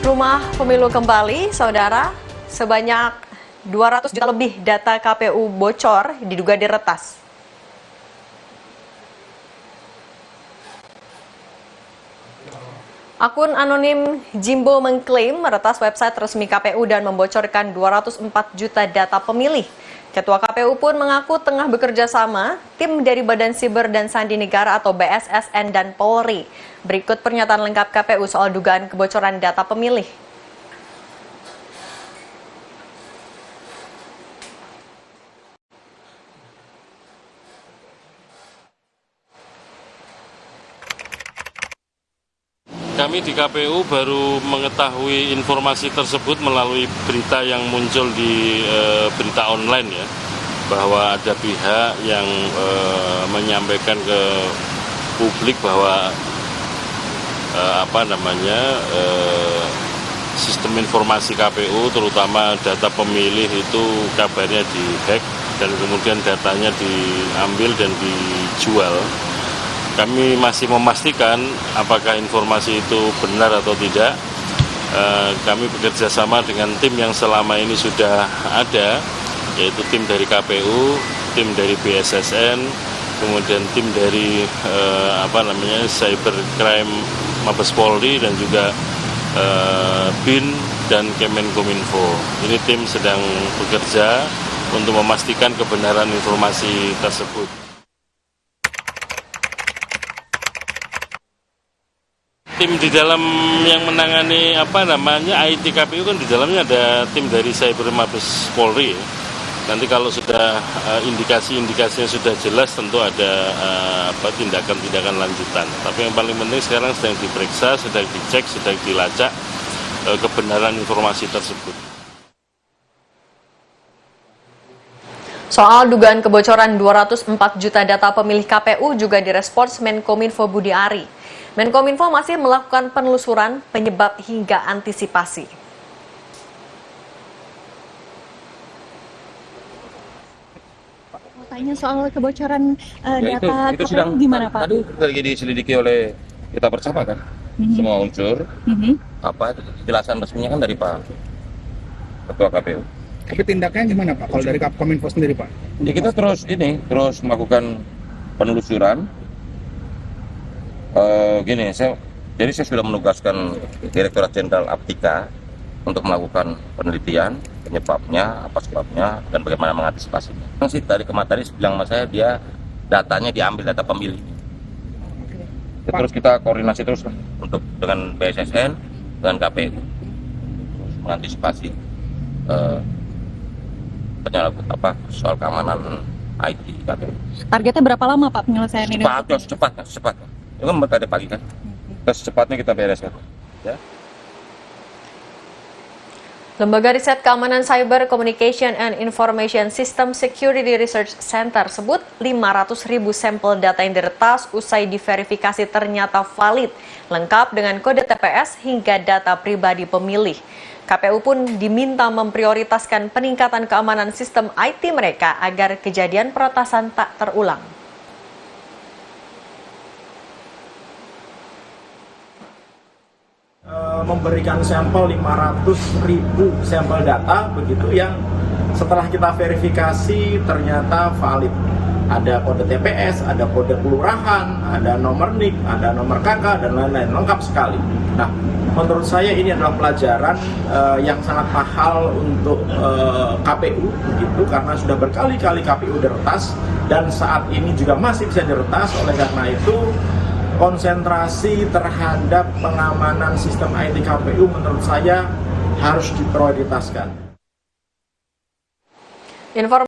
Rumah pemilu kembali, saudara. Sebanyak 200 juta lebih data KPU bocor diduga diretas. Akun anonim Jimbo mengklaim meretas website resmi KPU dan membocorkan 204 juta data pemilih. Ketua KPU pun mengaku tengah bekerja sama tim dari Badan Siber dan Sandi Negara atau BSSN dan Polri. Berikut pernyataan lengkap KPU soal dugaan kebocoran data pemilih. Kami di KPU baru mengetahui informasi tersebut melalui berita yang muncul di berita online ya, bahwa ada pihak yang menyampaikan ke publik bahwa sistem informasi KPU terutama data pemilih itu kabarnya dihack dan kemudian datanya diambil dan dijual. Kami masih memastikan apakah informasi itu benar atau tidak. Kami bekerja sama dengan tim yang selama ini sudah ada, yaitu tim dari KPU, tim dari BSSN, kemudian tim dari Cybercrime Mabes Polri dan juga BIN dan Kemenkominfo. Ini tim sedang bekerja untuk memastikan kebenaran informasi tersebut. Tim di dalam yang menangani IT KPU kan di dalamnya ada tim dari Cyber Mabes Polri. Nanti kalau sudah indikasi-indikasinya sudah jelas tentu ada tindakan-tindakan lanjutan. Tapi yang paling penting sekarang sedang diperiksa, sedang dicek, sedang dilacak kebenaran informasi tersebut. Soal dugaan kebocoran 204 juta data pemilih KPU juga direspons Menkominfo Budi Ari. Menkominfo masih melakukan penelusuran penyebab hingga antisipasi. Tanya soal kebocoran data itu KPU gimana Pak? Tadi lagi diselidiki oleh kita bersama kan, semua unsur. Jelasan resminya kan dari Pak Ketua KPU. Tapi tindakannya gimana Pak? Kalau dari Kominfo sendiri Pak? Ya kita terus melakukan penelusuran. Jadi saya sudah menugaskan Direktorat Jenderal Aptika untuk melakukan penelitian penyebabnya, apa sebabnya, dan bagaimana mengantisipasinya. Dari kemarin tadi bilang sama saya dia datanya diambil data pemilih. Terus kita koordinasi terus untuk dengan BSSN dengan KPU mengantisipasi soal keamanan IT KPU. Targetnya berapa lama Pak penyelesaian ini? Secepatnya. Itu kan tadi pagi kan. Secepatnya kita bereskan. Ya. Lembaga Riset Keamanan Cyber Communication and Information System Security Research Center sebut 500.000 sampel data yang diretas usai diverifikasi ternyata valid, lengkap dengan kode TPS hingga data pribadi pemilih. KPU pun diminta memprioritaskan peningkatan keamanan sistem IT mereka agar kejadian peretasan tak terulang. Memberikan sampel 500.000 sampel data begitu yang setelah kita verifikasi ternyata valid. Ada kode TPS, ada kode kelurahan, ada nomor NIK, ada nomor KK dan lain-lain, lengkap sekali. Nah, menurut saya ini adalah pelajaran yang sangat mahal untuk KPU begitu karena sudah berkali-kali KPU diretas dan saat ini juga masih bisa diretas. Oleh karena itu konsentrasi terhadap pengamanan sistem IT KPU menurut saya harus diprioritaskan.